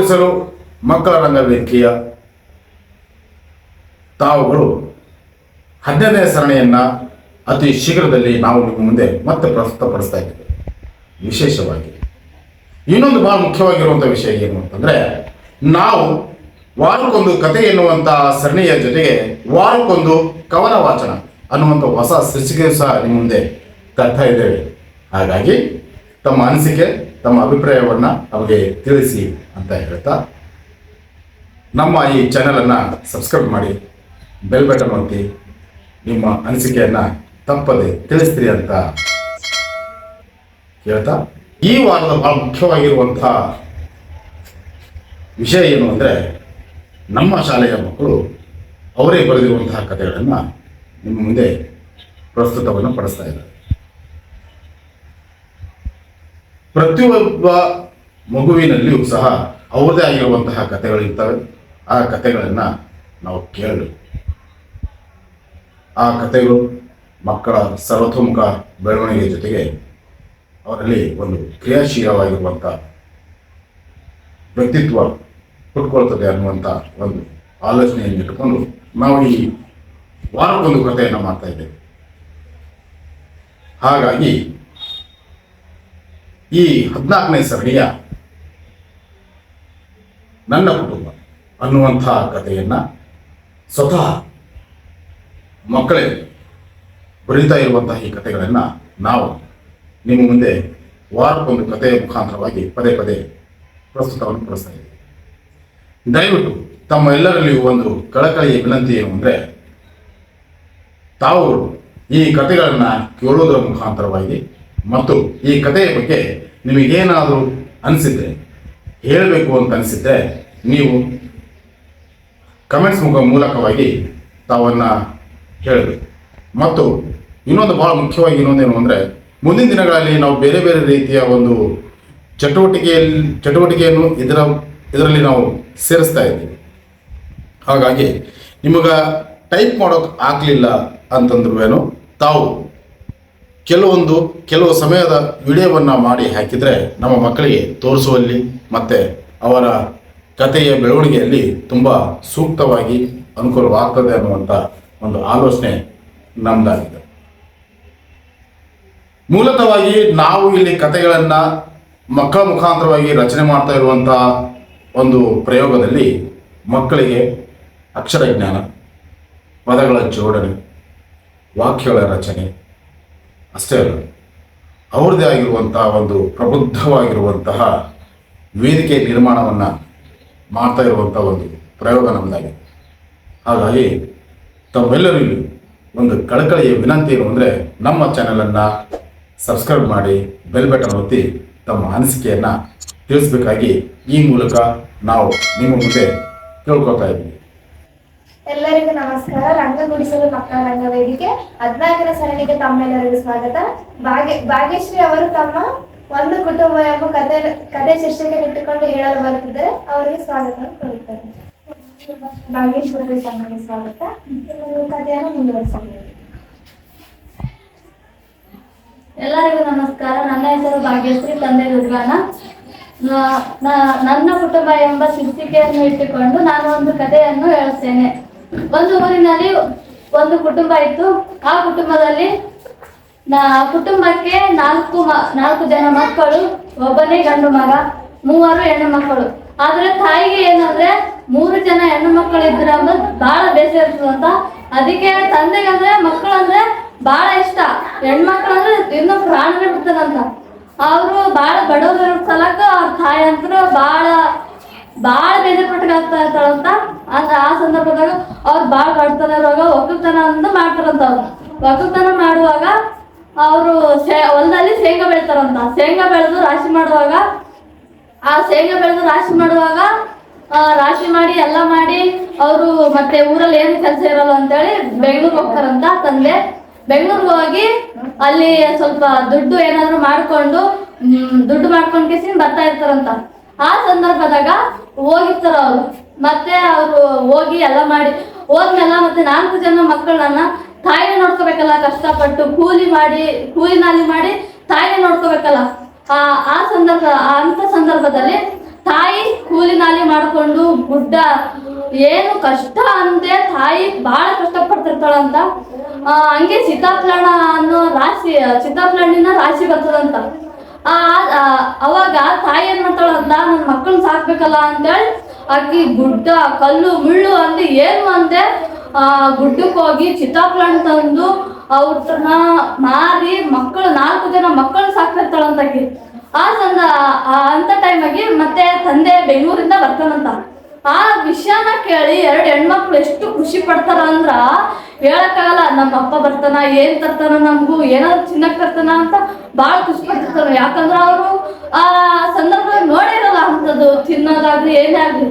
ಗುಡಿಸಲು ಮಕ್ಕಳ ರಂಗ ವೇದಿಕೆಯ ತಾವುಗಳು 15ನೇ ಸರಣಿಯನ್ನು ಅತಿ ಶೀಘ್ರದಲ್ಲಿ ನಾವು ನಿಮ್ಮ ಮುಂದೆ ಮತ್ತೆ ಪ್ರಸ್ತುತಪಡಿಸ್ತಾ ಇದ್ದೇವೆ. ವಿಶೇಷವಾಗಿ ಇನ್ನೊಂದು ಬಹಳ ಮುಖ್ಯವಾಗಿರುವಂಥ ವಿಷಯ ಏನು ಅಂತಂದರೆ, ನಾವು ವಾರಕ್ಕೊಂದು ಕತೆ ಎನ್ನುವಂಥ ಸರಣಿಯ ಜೊತೆಗೆ ವಾರಕ್ಕೊಂದು ಕವನ ವಾಚನ ಅನ್ನುವಂಥ ಹೊಸ ಸೃಷ್ಟಿಗೆ ಸಹ ನಿಮ್ಮ ಮುಂದೆ ತರ್ತಾ ಇದ್ದೇವೆ. ಹಾಗಾಗಿ ತಮ್ಮ ಅನಿಸಿಕೆ, ತಮ್ಮ ಅಭಿಪ್ರಾಯವನ್ನು ನಮಗೆ ತಿಳಿಸಿ ಅಂತ ಹೇಳ್ತಾ, ನಮ್ಮ ಈ ಚಾನಲನ್ನು ಸಬ್ಸ್ಕ್ರೈಬ್ ಮಾಡಿ, ಬೆಲ್ ಬಟನ್ ಒತ್ತಿ ನಿಮ್ಮ ಅನಿಸಿಕೆಯನ್ನು ತಪ್ಪದೆ ತಿಳಿಸ್ತೀರಿ ಅಂತ ಹೇಳ್ತಾ, ಈ ವಾರದ ಬಹಳ ಮುಖ್ಯವಾಗಿರುವಂಥ ವಿಷಯ ಏನು ಅಂದರೆ, ನಮ್ಮ ಶಾಲೆಯ ಮಕ್ಕಳು ಅವರೇ ಬರೆದಿರುವಂತಹ ಕಥೆಗಳನ್ನು ನಿಮ್ಮ ಮುಂದೆ ಪ್ರಸ್ತುತವನ್ನು ಪಡಿಸ್ತಾ ಇದ್ದಾರೆ. ಪ್ರತಿಯೊಬ್ಬ ಮಗುವಿನಲ್ಲಿಯೂ ಸಹ ಅವ್ರದೇ ಆಗಿರುವಂತಹ ಕಥೆಗಳಿರ್ತವೆ. ಆ ಕಥೆಗಳನ್ನು ನಾವು ಕೇಳಬೇಕು. ಆ ಕಥೆಗಳು ಮಕ್ಕಳ ಸರ್ವತೋಮುಖ ಬೆಳವಣಿಗೆ ಜೊತೆಗೆ ಅವರಲ್ಲಿ ಒಂದು ಕ್ರಿಯಾಶೀಲವಾಗಿರುವಂಥ ವ್ಯಕ್ತಿತ್ವ ಹುಟ್ಕೊಳ್ತದೆ ಅನ್ನುವಂಥ ಒಂದು ಆಲೋಚನೆಯನ್ನು ಇಟ್ಟುಕೊಂಡು ನಾವು ಈ ವಾರಕ್ಕೊಂದು ಕಥೆಯನ್ನು ಮಾಡ್ತಾ ಇದ್ದೇವೆ. ಹಾಗಾಗಿ ಈ 14ನೇ ಸರಣಿಯ ನನ್ನ ಕುಟುಂಬ ಅನ್ನುವಂಥ ಕಥೆಯನ್ನು ಸ್ವತಃ ಮಕ್ಕಳೇ ಬರೀತಾ ಇರುವಂತಹ ಈ ಕಥೆಗಳನ್ನು ನಾವು ನಿಮ್ಮ ಮುಂದೆ ವಾರಕ್ಕೊಂದು ಕಥೆಯ ಮುಖಾಂತರವಾಗಿ ಪದೇ ಪದೇ ಪ್ರಸ್ತುತವನ್ನು ಪಡಿಸ್ತಾ ಇದ್ದೀವಿ. ದಯವಿಟ್ಟು ತಮ್ಮ ಎಲ್ಲರಲ್ಲಿಯೂ ಒಂದು ಕಳಕಳಿಯ ವಿನಂತಿ ಏನು ಅಂದರೆ, ತಾವು ಈ ಕಥೆಗಳನ್ನು ಕೇಳುವುದರ ಮುಖಾಂತರವಾಗಿ ಮತ್ತು ಈ ಕಥೆಯ ಬಗ್ಗೆ ನಿಮಗೇನಾದರೂ ಅನಿಸಿದ್ರೆ, ಹೇಳಬೇಕು ಅಂತ ಅನಿಸಿದ್ರೆ, ನೀವು ಕಮೆಂಟ್ಸ್ ಮೂಲಕವಾಗಿ ತಾವನ್ನು ಹೇಳಬೇಕು. ಮತ್ತು ಇನ್ನೊಂದು ಭಾಳ ಮುಖ್ಯವಾಗಿ ಇನ್ನೊಂದೇನು ಅಂದರೆ, ಮುಂದಿನ ದಿನಗಳಲ್ಲಿ ನಾವು ಬೇರೆ ಬೇರೆ ರೀತಿಯ ಒಂದು ಚಟುವಟಿಕೆಯನ್ನು ಇದರಲ್ಲಿ ನಾವು ಸೇರಿಸ್ತಾ ಇದ್ದೀವಿ. ಹಾಗಾಗಿ ನಿಮಗೆ ಟೈಪ್ ಮಾಡೋಕೆ ಆಗಲಿಲ್ಲ ಅಂತಂದ್ರೂ ತಾವು ಕೆಲವು ಸಮಯದ ವಿಡಿಯೋವನ್ನು ಮಾಡಿ ಹಾಕಿದರೆ ನಮ್ಮ ಮಕ್ಕಳಿಗೆ ತೋರಿಸುವಲ್ಲಿ ಮತ್ತು ಅವರ ಕಥೆಯ ಬೆಳವಣಿಗೆಯಲ್ಲಿ ತುಂಬ ಸೂಕ್ತವಾಗಿ ಅನುಕೂಲವಾಗ್ತದೆ ಅನ್ನುವಂಥ ಒಂದು ಆಲೋಚನೆ ನಮ್ಮದಾಗಿದೆ. ಮೂಲತಃವಾಗಿ ನಾವು ಇಲ್ಲಿ ಕಥೆಗಳನ್ನು ಮಕ್ಕಳ ಮುಖಾಂತರವಾಗಿ ರಚನೆ ಮಾಡ್ತಾ ಇರುವಂಥ ಒಂದು ಪ್ರಯೋಗದಲ್ಲಿ ಮಕ್ಕಳಿಗೆ ಅಕ್ಷರ ಜ್ಞಾನ, ಪದಗಳ ಜೋಡಣೆ, ವಾಕ್ಯಗಳ ರಚನೆ ಅಷ್ಟೇ ಅಲ್ಲ, ಅವ್ರದ್ದೇ ಆಗಿರುವಂತಹ ಒಂದು ಪ್ರಬುದ್ಧವಾಗಿರುವಂತಹ ವೇದಿಕೆ ನಿರ್ಮಾಣವನ್ನು ಮಾಡ್ತಾ ಇರುವಂಥ ಒಂದು ಪ್ರಯೋಗ ನಮ್ಮದಾಗಿದೆ. ಹಾಗಾಗಿ ತಮ್ಮೆಲ್ಲರಿಗೂ ಒಂದು ಕಳಕಳಿಯ ವಿನಂತಿ ಏನು ಅಂದರೆ, ನಮ್ಮ ಚಾನಲನ್ನು ಸಬ್ಸ್ಕ್ರೈಬ್ ಮಾಡಿ, ಬೆಲ್ ಬಟನ್ ಒತ್ತಿ ತಮ್ಮ ಅನಿಸಿಕೆಯನ್ನು ತಿಳಿಸಬೇಕಾಗಿ ಈ ಮೂಲಕ ನಾವು ನಿಮ್ಮ ಮುಂದೆ ಕೇಳ್ಕೊತಾ ಇದ್ದೀವಿ. ಎಲ್ಲರಿಗೂ ನಮಸ್ಕಾರ. ರಂಗ ಗುಡಿಸಲು ಮಕ್ಕಳ ರಂಗ ವೇದಿಕೆ 14ನೇ ಸರಣಿಗೆ ತಮ್ಮೆಲ್ಲರಿಗೂ ಸ್ವಾಗತ. ಭಾಗ್ಯಶ್ರೀ ಅವರು ತಮ್ಮ ಒಂದು ಕುಟುಂಬ ಎಂಬ ಕಥೆ ಶೀರ್ಷಿಕೆ ಇಟ್ಟುಕೊಂಡು ಹೇಳಲು ಬರುತ್ತಿದ್ದಾರೆ. ಅವರಿಗೆ ಸ್ವಾಗತ ಕೋರುತ್ತಾರೆ. ಭಾಗ್ಯಶ್ರೀ ತಮಗೆ ಸ್ವಾಗತ. ಕಥೆಯನ್ನು ಮುಂದುವರಿಸಬಹುದು. ಎಲ್ಲರಿಗೂ ನಮಸ್ಕಾರ. ನನ್ನ ಹೆಸರು ಭಾಗ್ಯಶ್ರೀ, ತಂದೆ ದುರ್ಗಾನ. ನನ್ನ ಕುಟುಂಬ ಎಂಬ ಶೀರ್ಷಿಕೆಯನ್ನು ಇಟ್ಟುಕೊಂಡು ನಾನು ಒಂದು ಕಥೆಯನ್ನು ಹೇಳುತ್ತೇನೆ. ಒಂದು ಊರಿನಲ್ಲಿ ಒಂದು ಕುಟುಂಬ ಇತ್ತು. ಆ ಕುಟುಂಬದಲ್ಲಿ ಕುಟುಂಬಕ್ಕೆ ನಾಲ್ಕು ಜನ ಮಕ್ಕಳು, ಒಬ್ಬನೇ ಗಂಡು ಮಗ, 3 ಹೆಣ್ಣು ಮಕ್ಕಳು. ಆದ್ರೆ ತಾಯಿಗೆ ಏನಂದ್ರೆ 3 ಜನ ಹೆಣ್ಣು ಮಕ್ಕಳು ಇದ್ರೆ ಅನ್ನೋದು ಬಹಳ ಬೇಸರ ಇರ್ತದಂತ. ಅದಕ್ಕೆ ತಂದೆಗಂದ್ರೆ ಮಕ್ಕಳಂದ್ರೆ ಬಹಳ ಇಷ್ಟ. ಹೆಣ್ಮಕ್ಳು ಅಂದ್ರೆ ಇನ್ನೂ ಪ್ರಾಣನೇ ಬಿಡ್ತಾರಂತ. ಅವರು ಬಹಳ ಬಡವರು ಇರೋ ಸಲಕ್ಕ ಅವ್ರ ತಾಯಿ ಅಂತೂ ಬಹಳ ಬೇಜಾರ್ಪಟ್ಟಾಗ್ತಾ ಇರ್ತಾಳಂತ. ಆದ್ರೆ ಆ ಸಂದರ್ಭದಾಗ ಅವ್ರು ಬಹಳ ಬಡತನ ಇರುವಾಗ ಒಕ್ಕಲ್ತನ ಅಂತ ಮಾಡ್ತಾರಂತ. ಅವ್ರು ಒಕ್ಕಲ್ತನ ಮಾಡುವಾಗ ಅವರು ಹೊಲದಲ್ಲಿ ಶೇಂಗಾ ಬೆಳಿತಾರಂತ. ಶೇಂಗಾ ಬೆಳೆದು ರಾಶಿ ಮಾಡುವಾಗ ರಾಶಿ ಮಾಡಿ ಎಲ್ಲ ಮಾಡಿ ಅವರು ಮತ್ತೆ ಊರಲ್ಲಿ ಏನು ಕೆಲಸ ಇರಲ್ಲ ಅಂತೇಳಿ ಬೆಂಗಳೂರಿಗೆ ಹೋಗ್ತಾರಂತ. ತಂದೆ ಬೆಂಗಳೂರಿಗೆ ಹೋಗಿ ಅಲ್ಲಿ ಸ್ವಲ್ಪ ದುಡ್ಡು ಏನಾದ್ರು ಮಾಡ್ಕೊಂಡು ಕೇಸಿ ಬರ್ತಾ ಇರ್ತಾರಂತ. ಆ ಸಂದರ್ಭದಾಗ ಹೋಗಿರ್ತಾರ ಅವರು. ಮತ್ತೆ ಅವರು ಹೋಗಿ ಎಲ್ಲ ಮಾಡಿ ಹೋದ್ಮೇಲೆ ಮತ್ತೆ 4 ಜನ ಮಕ್ಕಳನ್ನ ತಾಯಿನ ನೋಡ್ಕೋಬೇಕಲ್ಲ, ಕಷ್ಟಪಟ್ಟು ಕೂಲಿ ನಾಲಿ ಮಾಡಿ ತಾಯಿನ ನೋಡ್ಕೋಬೇಕಲ್ಲ. ಅಂತ ಸಂದರ್ಭದಲ್ಲಿ ತಾಯಿ ಕೂಲಿ ನಾಲಿ ಮಾಡ್ಕೊಂಡು ಗುಡ್ಡ ಏನು ಕಷ್ಟ ಅಂತೆ ತಾಯಿ ಬಹಳ ಕಷ್ಟಪಡ್ತಿರ್ತಾಳಂತ. ಹಂಗೆ ಸೀತಾಫಲಣ ಅನ್ನೋ ಸೀತಾಫಲಣ್ಣಿನ ರಾಶಿ ಬರ್ತದಂತ. ಅವಾಗ ತಾಯಿ ಏನ್ ಮಾಡ್ತಾಳಂತ, ನನ್ನ ಮಕ್ಕಳನ್ನ ಸಾಕ್ಬೇಕಲ್ಲ ಅಂತೇಳಿ ಆಕಿ ಗುಡ್ಡ ಕಲ್ಲು ಮುಳ್ಳು ಅಂದು ಏನು ಅಂದೆ ಗುಡ್ಡಕ್ಕೆ ಹೋಗಿ ಸೀತಾಫಲಣ್ಣ ತಂದು ಅವ್ರನ್ನ ಮಾರಿ ಮಕ್ಕಳು 4 ಜನ ಮಕ್ಕಳನ್ನ ಸಾಕ್ತಿರ್ತಾಳಂತ ಆಕಿ. ಅಂತ ಟೈಮಾಗಿ ಮತ್ತೆ ತಂದೆ ಬೆಂಗಳೂರಿಂದ ಬರ್ತಾನಂತ. ಆ ವಿಷಯನ ಕೇಳಿ 2 ಹೆಣ್ಮಕ್ಳು ಎಷ್ಟು ಖುಷಿ ಪಡ್ತಾರ ಅಂದ್ರ ಹೇಳಕ್ಕಾಗಲ್ಲ. ನಮ್ಮ ಅಪ್ಪ ಬರ್ತಾನ, ಏನ್ ತರ್ತಾನ, ನಮಗೂ ಏನಾದ್ರು ಚಿನ್ನಕ್ ತರ್ತಾನ ಅಂತ ಭಾಳ ಖುಷಿ ಪಡ್ತಿರ್ತಾರ. ಯಾಕಂದ್ರ ಅವರು ಆ ಸಂದರ್ಭದಲ್ಲಿ ನೋಡಿರಲ್ಲ ಅಂತದ್ದು ತಿನ್ನೋದಾಗ್ಲಿ ಏನೇ ಆಗ್ಲಿ.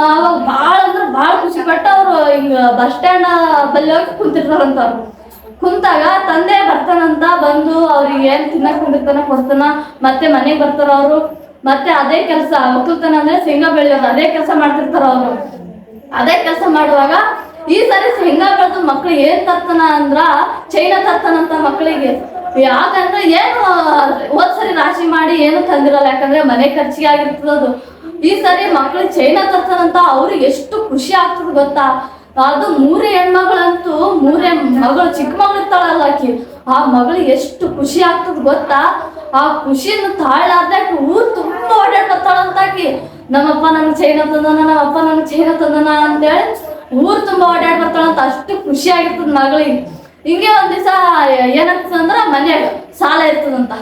ಅವಾಗ ಭಾಳ ಅಂದ್ರೆ ಭಾಳ ಖುಷಿ ಪಟ್ಟು ಅವರು ಹಿಂಗ ಬಸ್ ಸ್ಟ್ಯಾಂಡ್ ಬಲ್ಲಿ ಹೋಗಿ ಕುಂತಿರ್ತಾರಂತ. ಅವ್ರು ಕುಂತಾಗ ತಂದೆ ಬರ್ತಾನಂತ. ಬಂದು ಅವ್ರಿಗೆ ಏನ್ ತಿನ್ನಕ್ ಕುಂದಿರ್ತಾನ ಕೊಡ್ತಾನ. ಮತ್ತೆ ಮನೆಗೆ ಬರ್ತಾರ ಅವರು. ಮತ್ತೆ ಅದೇ ಕೆಲಸ ಒಕ್ಕಲ್ತನ ಅಂದ್ರೆ ಶೇಂಗಾ ಬೆಳೆಯೋದು ಅದೇ ಕೆಲಸ ಮಾಡ್ತಿರ್ತಾರ ಅವರು. ಅದೇ ಕೆಲಸ ಮಾಡುವಾಗ ಈ ಸರಿ ಶೇಂಗಾ ಬೆಳೆದು ಮಕ್ಳು ಏನ್ ತರ್ತಾನ ಅಂದ್ರ ಚೈನಾ ತರ್ತಾನಂತ ಮಕ್ಕಳಿಗೆ. ಯಾಕಂದ್ರೆ ಏನು ಹೋದ್ ಸರಿ ರಾಶಿ ಮಾಡಿ ಏನು ತಂದಿರಲ್ಲ, ಯಾಕಂದ್ರೆ ಮನೆ ಖರ್ಚಿಗೆ ಆಗಿರ್ತದದು. ಈ ಸರಿ ಮಕ್ಳಿಗೆ ಚೈನಾ ತರ್ತಾನಂತ. ಅವ್ರಿಗೆ ಎಷ್ಟು ಖುಷಿ ಆಗ್ತದ ಗೊತ್ತಾ. ಅದು 3 ಹೆಣ್ಮಗಳಂತೂ 3 ಮಗಳು ಚಿಕ್ಕ ಮಗಳು ಇರ್ತಾಳಲ್ಲ ಆಕಿ, ಆ ಮಗಳಿಗೆ ಎಷ್ಟು ಖುಷಿ ಆಗ್ತದ ಗೊತ್ತಾ. ಆ ಖುಷಿನ ತಾಳಾರ್ದ ಊರ್ ತುಂಬಾ ಓಡಾಡ್ತಾಳಂತ ಆಕಿ. ನಮ್ಮಪ್ಪ ನನ್ಗೆ ಚೈನಾ ತಂದನ, ನಮ್ಮಪ್ಪ ನನ್ಗೆ ಚೈನಾ ತಂದನ ಅಂತೇಳಿ ಊರ್ ತುಂಬಾ ಓಡಾಡ್ ಬರ್ತಾಳಂತ. ಅಷ್ಟು ಖುಷಿ ಆಗಿರ್ತದ ಮಗಳಿಗೆ. ಹಿಂಗೆ ಒಂದ್ ದಿವಸ ಏನಾಗ್ತದಂದ್ರ ಮನ್ಯಾಗ ಸಾಲ ಇರ್ತದಂತ.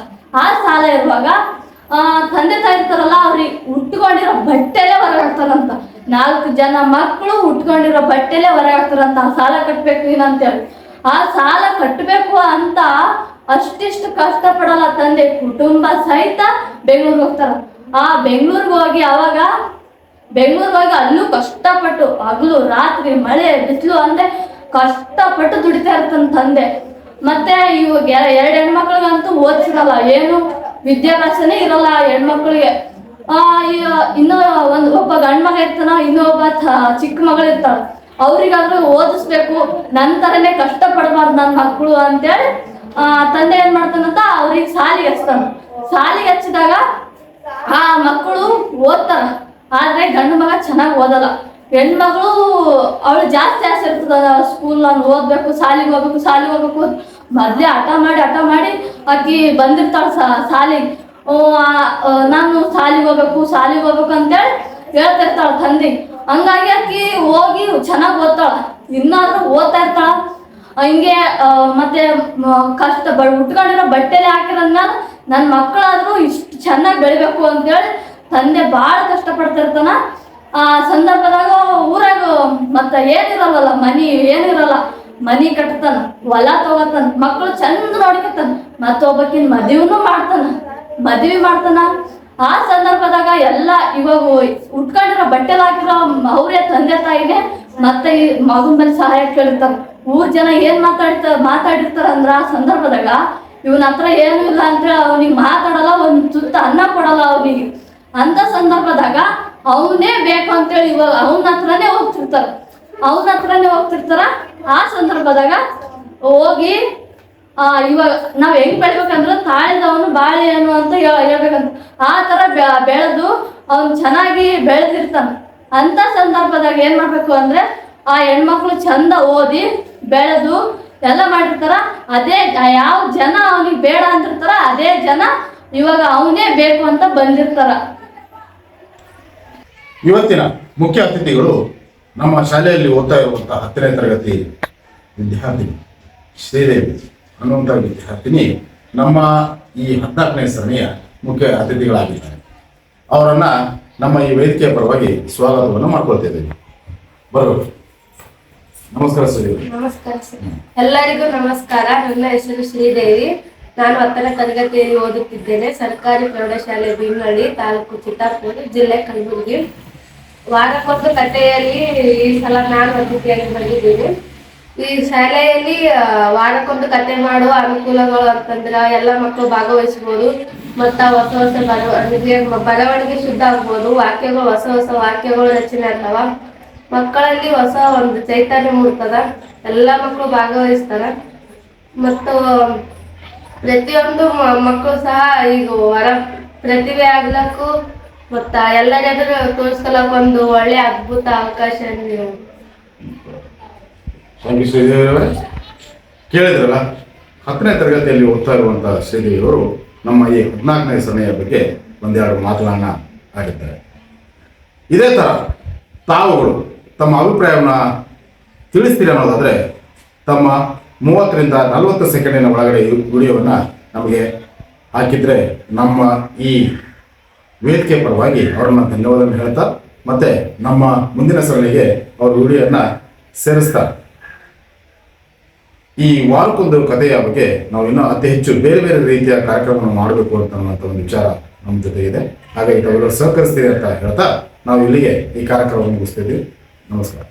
ಆ ಸಾಲ ಇರುವಾಗ ತಂದೆ ತಾಯಿ ಇರ್ತಾರಲ್ಲ, ಅವ್ರಿಗೆ ಉಟ್ಕೊಂಡಿರೋ ಬಟ್ಟೆಲೆ ಹೊರಗಾಗ್ತಾರಂತ. 4 ಜನ ಮಕ್ಕಳು ಉಟ್ಕೊಂಡಿರೋ ಬಟ್ಟೆಲೆ ಹೊರಗಾಗ್ತಾರಂತ. ಆ ಸಾಲ ಕಟ್ಬೇಕು ಏನಂತೇಳಿ. ಆ ಸಾಲ ಕಟ್ಟಬೇಕು ಅಂತ ಅಷ್ಟಿಷ್ಟು ಕಷ್ಟಪಡಲ್ಲ ತಂದೆ, ಕುಟುಂಬ ಸಹಿತ ಬೆಂಗಳೂರಿಗೆ ಹೋಗ್ತಾರ. ಆ ಬೆಂಗಳೂರಿಗೆ ಹೋಗಿ ಅಲ್ಲೂ ಕಷ್ಟಪಟ್ಟು ಹಗಲು ರಾತ್ರಿ ಮಳೆ ಬಿಸಿಲು ಅಂದ್ರೆ ಕಷ್ಟಪಟ್ಟು ದುಡಿತಾ ಇರ್ತಾನ ತಂದೆ. ಮತ್ತೆ ಇವಾಗ 2 ಹೆಣ್ಮಕ್ಳಿಗಂತೂ ಓದಿಸಿರಲ್ಲ, ಏನು ವಿದ್ಯಾಭ್ಯಾಸನೇ ಇರಲ್ಲ ಹೆಣ್ಮಕ್ಳಿಗೆ. ಇನ್ನೂ ಒಬ್ಬ ಗಂಡ್ ಮಗ ಇರ್ತಾನ, ಇನ್ನೊಬ್ಬ ಚಿಕ್ಕ ಮಗಳು ಇರ್ತಾಳ. ಅವ್ರಿಗಾದ್ರೂ ಓದಿಸ್ಬೇಕು, ನನ್ನ ಥರನೇ ಕಷ್ಟ ಪಡಬಾರ್ದು ನನ್ನ ಮಕ್ಕಳು ಅಂತೇಳಿ ತಂದೆ ಏನ್ ಮಾಡ್ತಾನಂತ ಅವ್ರಿಗೆ ಸಾಲಿಗೆ ಹಚ್ತಾನ. ಸಾಲಿಗೆ ಹಚ್ಚಿದಾಗ ಆ ಮಕ್ಕಳು ಓದ್ತಾರ, ಆದ್ರೆ ಗಂಡು ಮಗ ಚೆನ್ನಾಗಿ ಓದಲ್ಲ. ಹೆಣ್ಮಗಳು ಅವಳು ಜಾಸ್ತಿ ಆಸೆ ಇರ್ತದ, ಸ್ಕೂಲ್ ನಾನು ಓದ್ಬೇಕು, ಸಾಲಿಗೆ ಹೋಗ್ಬೇಕು. ಮೊದ್ಲೇ ಹಠ ಮಾಡಿ ಆಕಿ ಬಂದಿರ್ತಾಳ ಸಾಲಿಗೆ. ನಾನು ಸಾಲಿಗೆ ಹೋಗ್ಬೇಕು ಅಂತೇಳಿ ಹೇಳ್ತಿರ್ತಾಳ ತಂದೆ. ಹಂಗಾಗಿ ಆಕಿ ಹೋಗಿ ಚೆನ್ನಾಗಿ ಓದ್ತಾಳ, ಇನ್ನಾದ್ರೂ ಓದ್ತಾ ಇರ್ತಾಳ. ಹಿಂಗೆ ಮತ್ತೆ ಕಷ್ಟ ಉಟ್ಕೊಂಡಿರೋ ಬಟ್ಟೆಲೆ ಹಾಕಿರಂಗ ನನ್ನ ಮಕ್ಕಳಾದ್ರೂ ಇಷ್ಟು ಚೆನ್ನಾಗಿ ಬೆಳಿಬೇಕು ಅಂತೇಳಿ ತಂದೆ ಭಾಳ ಕಷ್ಟಪಡ್ತಿರ್ತಾನ. ಆ ಸಂದರ್ಭದಾಗ ಊರಾಗ ಮತ್ತ ಏನಿರಲ್ಲ, ಏನಿರಲ್ಲ, ಮನಿ ಕಟ್ತಾನ, ಹೊಲ ತಗೋತಾನ, ಮಕ್ಕಳು ಚಂದ ನೋಡ್ಕೊತಾನ, ಮತ್ತೊಬ್ಬಕಿನ ಮದ್ವಿ ಮಾಡ್ತಾನ. ಆ ಸಂದರ್ಭದಾಗ ಎಲ್ಲ ಇವಾಗ ಉಟ್ಕೊಂಡಿರೋ ಬಟ್ಟೆಲ್ ಹಾಕಿರೋ ಅವರೇ ತಂದೆ ತಾಯಿನೇ ಮತ್ತೆ ಈ ಮಗನ ಮೇಲೆ ಸಹಾಯ ಕೇಳಿರ್ತಾರ. ಊರ್ ಜನ ಏನ್ ಮಾತಾಡಿರ್ತಾರ ಅಂದ್ರ ಆ ಸಂದರ್ಭದಾಗ ಇವನ ಹತ್ರ ಏನು ಇಲ್ಲ ಅಂತೇಳಿ ಅವನಿಗೆ ಮಾತಾಡಲ್ಲ, ಒಂದ್ ತುತ್ತ ಅನ್ನ ಕೊಡಲ್ಲ ಅವನಿಗೆ. ಅಂತ ಸಂದರ್ಭದಾಗ ಅವನೇ ಬೇಕು ಅಂತೇಳಿ ಇವಾಗ ಅವನ ಹತ್ರನೇ ಹೋಗ್ತಿರ್ತಾರ. ಆ ಸಂದರ್ಭದಾಗ ಹೋಗಿ ಇವಾಗ ನಾವ್ ಹೆಂಗ್ ಬೆಳಿಬೇಕಂದ್ರೆ ತಾಳಿದವನು ಬಾಳೆ ಏನು ಅಂತ ಹೇಳ್ಬೇಕಂತ. ಆ ತರ ಬೆಳೆದು ಅವ್ನು ಚೆನ್ನಾಗಿ ಬೆಳೆದಿರ್ತಾನ. ಅಂತ ಸಂದರ್ಭದಾಗ ಏನ್ ಮಾಡ್ಬೇಕು ಅಂದ್ರೆ ಆ ಹೆಣ್ಮಕ್ಳು ಚಂದ ಓದಿ ಬೆಳೆದು ಎಲ್ಲ ಮಾಡಿರ್ತಾರ. ಅದೇ ಯಾವ ಜನ ಅವನಿಗೆ ಬೇಡ ಅಂತಿರ್ತಾರ ಅದೇ ಜನ ಇವಾಗ ಅವನೇ ಬೇಕು ಅಂತ ಬಂದಿರ್ತಾರ. ಇವತ್ತಿನ ಮುಖ್ಯ ಅತಿಥಿಗಳು ನಮ್ಮ ಶಾಲೆಯಲ್ಲಿ ಓದ್ತಾ ಇರುವಂತಹ 10ನೇ ತರಗತಿ ವಿದ್ಯಾರ್ಥಿನಿ ಶ್ರೀದೇವಿ ಅನ್ನುವಂಥ ವಿದ್ಯಾರ್ಥಿನಿ ನಮ್ಮ ಈ 14ನೇ ಸರಣಿಯ ಮುಖ್ಯ ಅತಿಥಿಗಳಾಗಿದ್ದಾರೆ. ಅವರನ್ನ ನಮ್ಮ ಈ ವೇದಿಕೆಯ ಪರವಾಗಿ ಸ್ವಾಗತವನ್ನು ಮಾಡ್ಕೊಳ್ತಿದ್ದೇವೆ. ಬರೋದು. ನಮಸ್ಕಾರ ಶ್ರೀದೇವಿ. ನಮಸ್ಕಾರ ಸರ್. ಎಲ್ಲರಿಗೂ ನಮಸ್ಕಾರ. ನನ್ನ ಹೆಸರು ಶ್ರೀದೇವಿ. ನಾನು 10ನೇ ತರಗತಿಯಲ್ಲಿ ಓದುತ್ತಿದ್ದೇನೆ. ಸರ್ಕಾರಿ ಪ್ರೌಢಶಾಲೆ ಭೀಮನಹಳ್ಳಿ, ತಾಲೂಕು ಚಿತ್ತಾಪುರ, ಜಿಲ್ಲೆ ಕಲಬುರಗಿ. ವಾರಕ್ಕೊಂದು ಕಥೆಯಲ್ಲಿ ಈ ಸಲ ನಾನು ಅತಿಥಿಯಾಗಿ ಬಂದಿದ್ದೀನಿ. ಈ ಶಾಲೆಯಲ್ಲಿ ವಾರಕ್ಕೊಂದು ಕತೆ ಮಾಡುವ ಅನುಕೂಲಗಳು ಅಂತಂದ್ರೆ ಎಲ್ಲ ಮಕ್ಕಳು ಭಾಗವಹಿಸ್ಬೋದು. ಮತ್ತು ಹೊಸ ಬರವಣಿಗೆ ಶುದ್ಧ ಆಗ್ಬೋದು. ವಾಕ್ಯಗಳು ಹೊಸ ವಾಕ್ಯಗಳು ರಚನೆ ಆಗ್ತಾವ. ಮಕ್ಕಳಲ್ಲಿ ಹೊಸ ಒಂದು ಚೈತನ್ಯ ಮೂಡ್ತದ. ಎಲ್ಲ ಮಕ್ಕಳು ಭಾಗವಹಿಸ್ತಾರ. ಮತ್ತು ಪ್ರತಿಯೊಂದು ಮಕ್ಕಳು ಸಹ ಈಗ ಪ್ರತಿಭೆ ಆಗ್ಲಕ್ಕೂ ಮತ್ತ ಎಲ್ಲರಿಗೂ ತೋರಿಸ್ಕೊಳಕ್ ಒಂದು ಒಳ್ಳೆ ಅದ್ಭುತ ಅವಕಾಶ ನೀವು. ಥ್ಯಾಂಕ್ ಯು ಶ್ರೀದೇವಿ ಅವರೇ. ಕೇಳಿದ್ರಲ್ಲ, 10ನೇ ತರಗತಿಯಲ್ಲಿ ಓದ್ತಾ ಇರುವಂಥ ಶ್ರೀದೇವಿಯವರು ನಮ್ಮ ಈ 14ನೇ ಸರಣಿಯ ಬಗ್ಗೆ ಒಂದೆರಡು ಮಾತುಗಳನ್ನ ಆಡಿದ್ದಾರೆ. ಇದೇ ಥರ ತಾವುಗಳು ತಮ್ಮ ಅಭಿಪ್ರಾಯವನ್ನು ತಿಳಿಸ್ತೀರಿ ಅನ್ನೋದಾದರೆ ತಮ್ಮ 30ರಿಂದ 40 ಸೆಕೆಂಡಿನ ಒಳಗಡೆ ಈ ವಿಡಿಯೋವನ್ನು ನಮಗೆ ಹಾಕಿದರೆ ನಮ್ಮ ಈ ವೇದಿಕೆ ಪರವಾಗಿ ಅವರನ್ನು ಧನ್ಯವಾದವನ್ನು ಹೇಳ್ತಾ ಮತ್ತೆ ನಮ್ಮ ಮುಂದಿನ ಸರಣಿಗೆ ಅವ್ರ ವಿಡಿಯೋನ ಸೇರಿಸ್ತಾರೆ. ಈ ವಾರಕ್ಕೊಂದು ಕಥೆಯ ಬಗ್ಗೆ ನಾವು ಇನ್ನೂ ಅತಿ ಹೆಚ್ಚು ಬೇರೆ ಬೇರೆ ರೀತಿಯ ಕಾರ್ಯಕ್ರಮವನ್ನು ಮಾಡಬೇಕು ಅನ್ನುವಂಥ ಒಂದು ವಿಚಾರ ನಮ್ಮ ಜೊತೆಗಿದೆ. ಹಾಗಾಗಿ ತಾವೆಲ್ಲರೂ ಸಹಕರಿಸ್ತೀರಿ ಅಂತ ಹೇಳ್ತಾ ನಾವು ಇಲ್ಲಿಗೆ ಈ ಕಾರ್ಯಕ್ರಮವನ್ನು ಮುಗಿಸ್ತಿದ್ದೀವಿ. ನಮಸ್ಕಾರ.